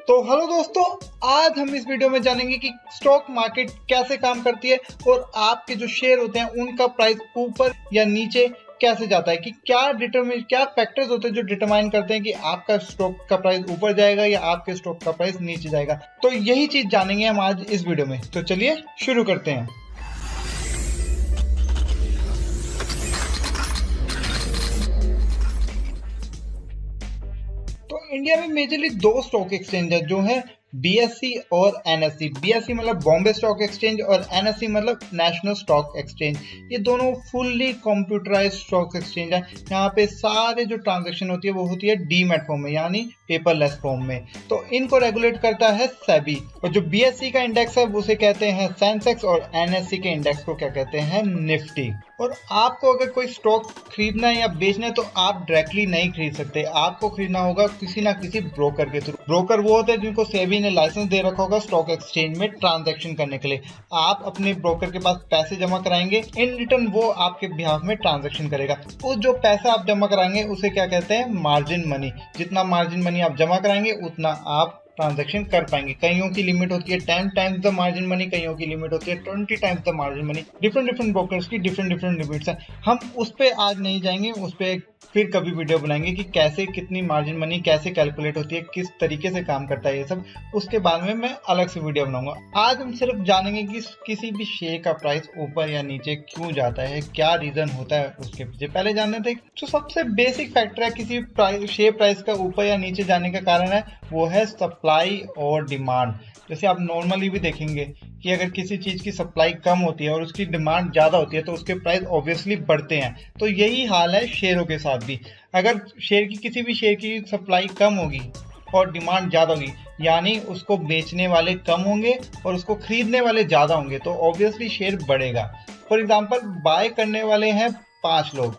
तो हेलो दोस्तों, आज हम इस वीडियो में जानेंगे कि स्टॉक मार्केट कैसे काम करती है और आपके जो शेयर होते हैं उनका प्राइस ऊपर या नीचे कैसे जाता है, कि क्या फैक्टर्स होते हैं जो डिटरमाइन करते हैं कि आपका स्टॉक का प्राइस ऊपर जाएगा या आपके स्टॉक का प्राइस नीचे जाएगा। तो यही चीज जानेंगे हम आज इस वीडियो में। तो चलिए शुरू करते हैं। तो इंडिया में मेजरली दो स्टॉक एक्सचेंज है जो है बीएसई और एनएसई। बीएसई मतलब बॉम्बे स्टॉक एक्सचेंज और एनएसई मतलब नेशनल स्टॉक एक्सचेंज। ये दोनों फुल्ली कंप्यूटराइज्ड स्टॉक एक्सचेंज है। यहाँ पे सारे जो ट्रांजैक्शन होती है वो होती है डीमैट फॉर्म में, यानी पेपरलेस फॉर्म में। तो इनको रेगुलेट करता है सेबी। और जो बीएसई का इंडेक्स है उसे कहते हैं सेंसेक्स और एनएसई के इंडेक्स को क्या कहते हैं, निफ्टी। और आपको अगर कोई स्टॉक खरीदना है या बेचना है तो आप डायरेक्टली नहीं खरीद सकते, आपको खरीदना होगा किसी ना किसी ब्रोकर के थ्रू। ब्रोकर वो होते हैं जिनको सेबी ने लाइसेंस दे रखा होगा स्टॉक एक्सचेंज में ट्रांजैक्शन करने के लिए। आप अपने ब्रोकर के पास पैसे जमा कराएंगे, इन रिटर्न वो आपके बिहाफ में ट्रांजैक्शन करेगा। उस जो पैसा आप जमा कराएंगे उसे क्या कहते हैं, मार्जिन मनी। जितना मार्जिन मनी आप जमा कराएंगे उतना आप ट्रांजैक्शन कर पाएंगे। कईयों की लिमिट होती है 10 टाइम्स द मार्जिन मनी, कईयों की लिमिट होती है 20 times the margin money. Different brokers की डिफरेंट लिमिट्स हैं। हम उस पे आज नहीं जाएंगे, उस पे फिर कभी वीडियो बनाएंगे कि कैसे कितनी मार्जिन मनी कैसे कैलकुलेट होती है, किस तरीके से काम करता है ये सब। उसके बारे में मैं अलग से वीडियो बनाऊंगा। आज हम सिर्फ जानेंगे कि किसी भी शेयर का प्राइस ऊपर या नीचे क्यों जाता है, क्या रीजन होता है उसके पीछे। पहले जानते थे जो सबसे बेसिक फैक्टर है किसी शेयर प्राइस का ऊपर या नीचे जाने का कारण है, वो है सप्लाई और डिमांड। जैसे आप नॉर्मली भी देखेंगे कि अगर किसी चीज की सप्लाई कम होती है और उसकी डिमांड ज्यादा होती है तो उसके प्राइस ऑब्वियसली बढ़ते हैं। तो यही हाल है शेयरों के साथ भी। अगर किसी भी शेयर की सप्लाई कम होगी और डिमांड ज्यादा होगी, यानी उसको बेचने वाले कम होंगे और उसको खरीदने वाले ज्यादा होंगे, तो ऑब्वियसली शेयर बढ़ेगा। फॉर एग्जाम्पल, बाय करने वाले हैं 5 लोग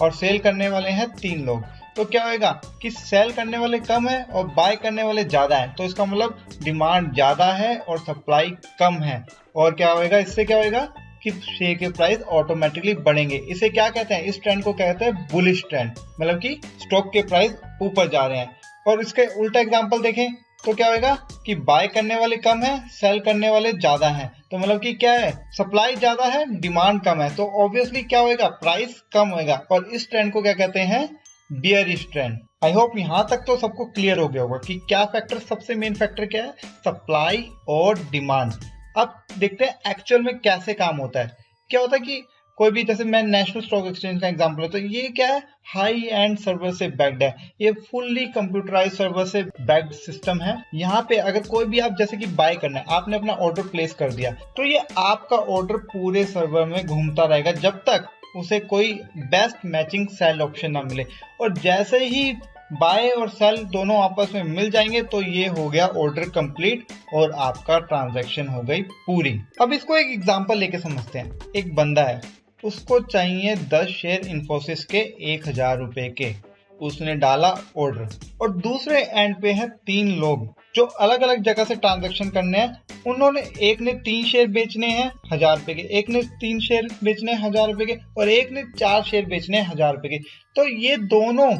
और सेल करने वाले हैं 3 लोग, तो क्या होगा कि सेल करने वाले कम है और बाय करने वाले ज्यादा है। तो इसका मतलब डिमांड ज्यादा है और सप्लाई कम है। और क्या होगा, इससे क्या होगा कि शेयर के प्राइस ऑटोमेटिकली बढ़ेंगे। इसे क्या कहते हैं, इस ट्रेंड को कहते हैं बुलिश ट्रेंड, मतलब कि स्टॉक के प्राइस ऊपर जा रहे हैं। और इसके उल्टा एग्जांपल देखें तो क्या होगा कि बाय करने वाले कम है, सेल करने वाले ज्यादा हैं। तो मतलब कि क्या है, सप्लाई ज्यादा है, डिमांड कम है, तो ऑब्वियसली क्या होगा, प्राइस कम होगा। और इस ट्रेंड को क्या कहते हैं, बियरिश ट्रेंड। आई होप यहाँ तक तो सबको क्लियर हो गया होगा कि क्या फैक्टर, सबसे मेन फैक्टर क्या है, सप्लाई और डिमांड। अब देखते हैं एक्चुअल में कैसे काम होता है। क्या होता है कि कोई भी, जैसे मैं नेशनल स्टॉक एक्सचेंज का एग्जांपल है, तो ये क्या है, हाई एंड सर्वर से बैक्ड है। ये फुल्ली कंप्यूटराइज्ड सर्वर से बैक्ड सिस्टम है। यहाँ पे अगर कोई भी आप जैसे कि बाय करना है, आपने अपना ऑर्डर प्लेस कर दिया, तो ये आपका ऑर्डर पूरे सर्वर में घूमता रहेगा जब तक उसे कोई बेस्ट मैचिंग सेल ऑप्शन ना मिले। और जैसे ही बाय और सेल दोनों आपस में मिल जाएंगे तो ये हो गया ऑर्डर कंप्लीट और आपका ट्रांजैक्शन हो गई पूरी। अब इसको एक एग्जांपल लेके समझते हैं। एक बंदा है, उसको चाहिए 10 शेयर इन्फोसिस के 1000 रुपए के। उसने डाला ऑर्डर और दूसरे एंड पे है 3 लोग जो अलग अलग जगह से ट्रांजैक्शन करने हैं। उन्होंने, एक ने 3 शेयर बेचने हैं 1000 रुपए के, एक ने 3 शेयर बेचने हैं 1000 रुपए के और एक ने 4 शेयर बेचने हैं 1000 रुपए के। तो ये दोनों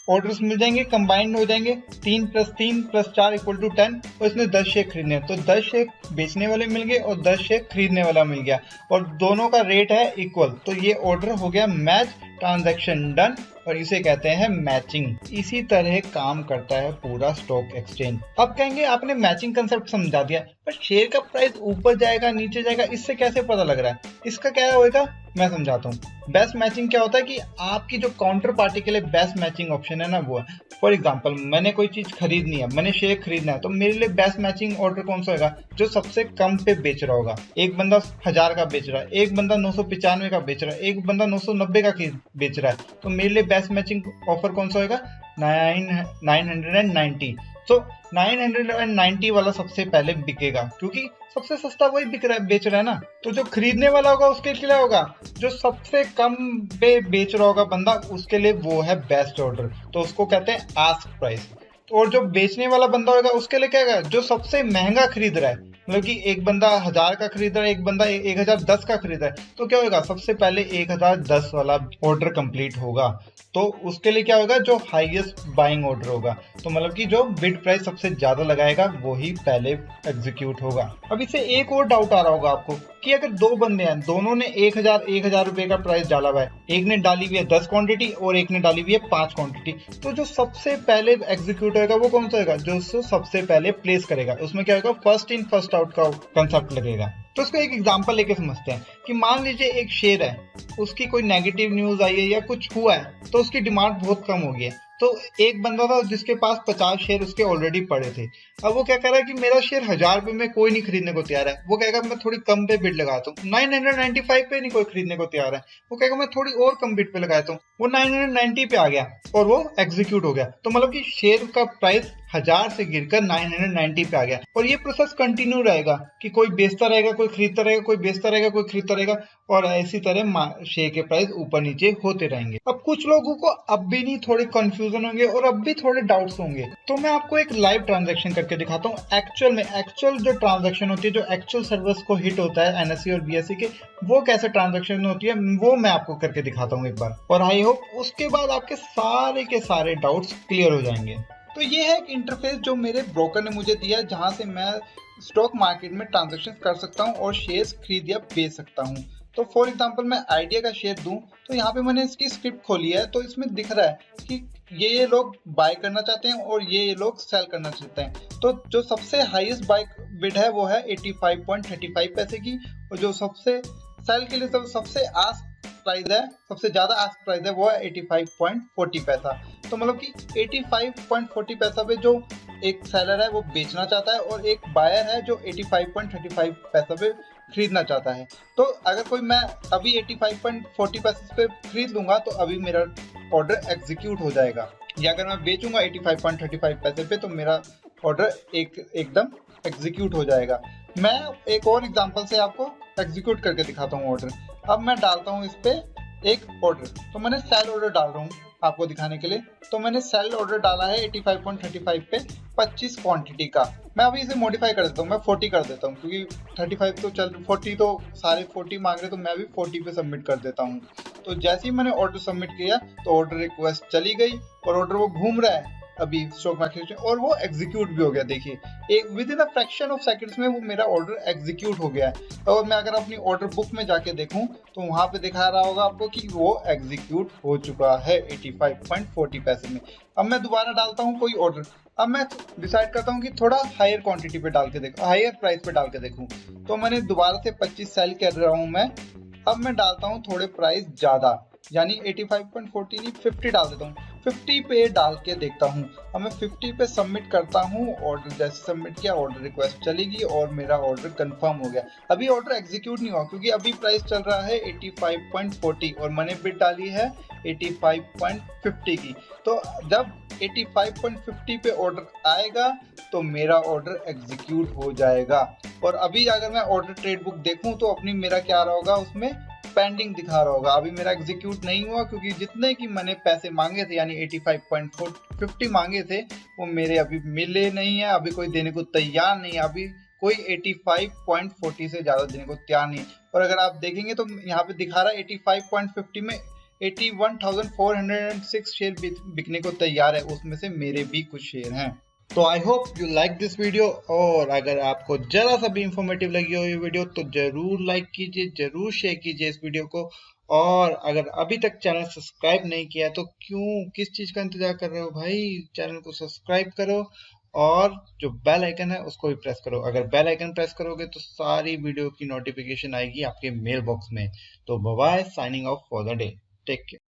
ऑर्डर्स मिल जाएंगे, कंबाइंड हो जाएंगे, 3 + 3 + 4 = 10। और इसने 10 शेयर खरीदने हैं, तो 10 शेयर बेचने वाले मिल गए और 10 शेयर खरीदने वाला मिल गया और दोनों का रेट है इक्वल। तो ये ऑर्डर हो गया मैच, ट्रांजैक्शन डन, और इसे कहते हैं मैचिंग। इसी तरह काम करता है पूरा स्टॉक एक्सचेंज। अब कहेंगे आपने मैचिंग कंसेप्ट समझा दिया, पर शेयर का प्राइस ऊपर जाएगा नीचे जाएगा इससे कैसे पता लग रहा है, इसका क्या होगा मैं समझाता हूँ। बेस्ट मैचिंग क्या होता है कि आपकी जो काउंटर पार्टी के लिए बेस्ट मैचिंग ऑप्शन है ना, वो है। फॉर एग्जाम्पल, मैंने कोई चीज खरीदनी है, मैंने शेयर खरीदना है, तो मेरे लिए बेस्ट मैचिंग ऑर्डर कौन सा होगा, जो सबसे कम पे बेच रहा होगा। एक बंदा 1000 का बेच रहा है, एक बंदा 995 का बेच रहा है, एक बंदा 990 का बेच रहा है, तो मेरे लिए बेस्ट मैचिंग ऑफर कौन सा होगा, 990। तो 990 वाला सबसे पहले बिकेगा, क्योंकि सबसे सस्ता वही बेच रहा है ना। तो जो खरीदने वाला होगा उसके लिए होगा, जो सबसे कम पे बेच रहा होगा बंदा, उसके लिए वो है बेस्ट ऑर्डर, तो उसको कहते हैं आस्क प्राइस। और जो बेचने वाला बंदा होगा उसके लिए क्या होगा, जो सबसे महंगा खरीद रहा है, मतलब कि एक बंदा 1000 का खरीद रहा है, एक बंदा 1010 का खरीद रहा है, तो क्या होगा, सबसे पहले 1010 वाला ऑर्डर कंप्लीट होगा। तो उसके लिए क्या होगा, जो हाईएस्ट बाइंग ऑर्डर होगा, तो मतलब कि जो बिड प्राइस सबसे ज्यादा लगाएगा वो ही पहले एग्जीक्यूट होगा। अब इससे एक और डाउट आ रहा होगा आपको कि अगर दो बंदे हैं, दोनों ने 1000 रुपए का प्राइस डाला हुआ है, एक ने डाली हुई है 10 क्वांटिटी और एक ने डाली हुई है 5 क्वांटिटी, तो जो सबसे पहले एग्जीक्यूट होगा वो कौन सा होगा, जो उसको सबसे पहले प्लेस करेगा। उसमें क्या होगा, फर्स्ट इन फर्स्ट आउट का कंसेप्ट लगेगा। तो इसको एक एग्जांपल लेके समझते हैं कि मान लीजिए एक शेयर है, उसकी कोई नेगेटिव न्यूज आई है या कुछ हुआ है, तो उसकी डिमांड बहुत कम हो गई है। तो एक बंदा था जिसके पास 50 शेयर उसके ऑलरेडी पड़े थे। अब वो क्या कर रहा है कि मेरा शेयर 1000 रुपए में कोई नहीं खरीदने को तैयार है। वो कहेगा मैं थोड़ी कम पे बिड लगाता हूँ, 995 पे नहीं कोई खरीदने को तैयार है। वो कहेगा मैं थोड़ी और कम बिड पे लगाता हूँ, वो 990 पे आ गया और वो एग्जीक्यूट हो गया। तो मतलब कि शेयर का प्राइस 1000 से गिरकर 990 पे आ गया। और ये प्रोसेस कंटिन्यू रहेगा कि कोई बेचता रहेगा, कोई खरीदता रहेगा, कोई बेचता रहेगा, कोई खरीदता रहेगा, और इसी तरह शेयर के प्राइस ऊपर नीचे होते रहेंगे। अब कुछ लोगों को अब भी नहीं थोड़े कंफ्यूजन होंगे और अब भी थोड़े डाउट्स होंगे, तो मैं आपको एक लाइव ट्रांजैक्शन करके दिखाता हूँ। एक्चुअल जो ट्रांजैक्शन होती है, जो एक्चुअल सर्वर्स को हिट होता है एनएससी और बीएससी के, वो कैसे ट्रांजैक्शन होती है वो मैं आपको करके दिखाता हूँ एक बार, और आई होप उसके बाद आपके सारे के सारे डाउट्स क्लियर हो जाएंगे। तो ये है एक इंटरफेस जो मेरे ब्रोकर ने मुझे दिया है, जहां से मैं स्टॉक मार्केट में ट्रांजैक्शन कर सकता हूं और शेयर्स खरीद या बेच सकता हूं। तो फॉर एग्जांपल मैं आइडिया का शेयर दूं, तो यहाँ पे मैंने इसकी स्क्रिप्ट खोली है, तो इसमें दिख रहा है कि ये लोग बाय करना चाहते हैं और ये लोग सेल करना चाहते हैं। तो जो सबसे हाईएस्ट बाय बिड है वो है 85.35 पैसे की, और जो सबसे सेल के लिए सबसे आस्क प्राइस है, सबसे ज्यादा आस्क प्राइस है, वो है 85.40 पैसा। तो मतलब कि 85.40 पैसा पे जो एक सेलर है वो बेचना चाहता है और एक बायर है जो 85.35 पैसा पे खरीदना चाहता है। तो अगर कोई मैं अभी 85.40 पैसे पे खरीद लूंगा तो अभी मेरा ऑर्डर एग्जीक्यूट हो जाएगा, या अगर मैं बेचूंगा 85.35 पैसे पे तो मेरा ऑर्डर एकदम एग्जीक्यूट हो जाएगा। मैं एक और एग्जांपल से आपको एग्जीक्यूट करके दिखाता हूँ ऑर्डर। अब मैं डालता हूँ इस पे एक ऑर्डर, तो मैंने सेल ऑर्डर डाल रहा हूँ आपको दिखाने के लिए। तो मैंने सेल ऑर्डर डाला है 85.35 पे 25 क्वांटिटी का। मैं अभी इसे मॉडिफाई कर देता हूँ, मैं 40 कर देता हूँ, क्योंकि 35 तो चल 40 तो सारे 40 मांग रहे, तो मैं अभी 40 पे सबमिट कर देता हूँ। तो जैसे ही मैंने ऑर्डर सबमिट किया तो ऑर्डर रिक्वेस्ट चली गई और ऑर्डर वो घूम रहा है अभी स्टॉक मार्केट में, और वो एग्जीक्यूट भी हो गया। देखिए एक with in a fraction of seconds में वो मेरा ऑर्डर एग्जीक्यूट हो गया है। और मैं अगर अपनी ऑर्डर बुक में जाके देखूं तो वहां पे दिखा रहा होगा आपको कि वो एग्जीक्यूट हो चुका है 85.40 पैसे में। अब मैं दोबारा डालता हूं कोई ऑर्डर। अब मैं डिसाइड करता हूं कि थोड़ा हायर क्वांटिटी पे डाल के देखूं, हायर प्राइस पे डाल के देखूं। तो मैंने दोबारा से 25 सेल कर रहा हूं मैं। अब मैं डालता हूं थोड़े प्राइस ज्यादा, यानी 85.40 नहीं 50 डाल देता हूँ। 50 पे डाल के देखता हूँ। अब मैं 50 पे सबमिट करता हूँ ऑर्डर। जैसे सबमिट किया ऑर्डर रिक्वेस्ट चलेगी और मेरा ऑर्डर कंफर्म हो गया। अभी ऑर्डर एग्जीक्यूट नहीं हुआ क्योंकि अभी प्राइस चल रहा है 85.40 और मैंने बिड डाली है 85.50 की। तो जब 85.50 पे ऑर्डर आएगा तो मेरा ऑर्डर एग्जीक्यूट हो जाएगा। और अभी अगर मैं ऑर्डर ट्रेड बुक देखूं तो अपनी मेरा क्या रहा होगा, उसमें पेंडिंग दिखा रहा होगा। अभी मेरा एग्जीक्यूट नहीं हुआ क्योंकि जितने की मैंने पैसे मांगे थे यानी 85.50 मांगे थे वो मेरे अभी मिले नहीं है, अभी कोई देने को तैयार नहीं है। अभी कोई 85.40 से ज्यादा देने को तैयार नहीं है। और अगर आप देखेंगे तो यहाँ पे दिखा रहा है 85.50 में 81,406 शेयर बिकने को तैयार है, उसमें से मेरे भी कुछ शेयर हैं। तो I hope you like this video, और अगर आपको जरा सा भी इंफॉर्मेटिव लगी हो ये वीडियो तो जरूर लाइक कीजिए, जरूर शेयर कीजिए इस वीडियो को। और अगर अभी तक चैनल सब्सक्राइब नहीं किया तो किस चीज का इंतजार कर रहे हो भाई, चैनल को सब्सक्राइब करो और जो बेल आइकन है उसको भी प्रेस करो। अगर बेल आइकन प्रेस करोगे तो सारी वीडियो की नोटिफिकेशन आएगी आपके मेल बॉक्स में। तो bye bye, signing off for the day, take care.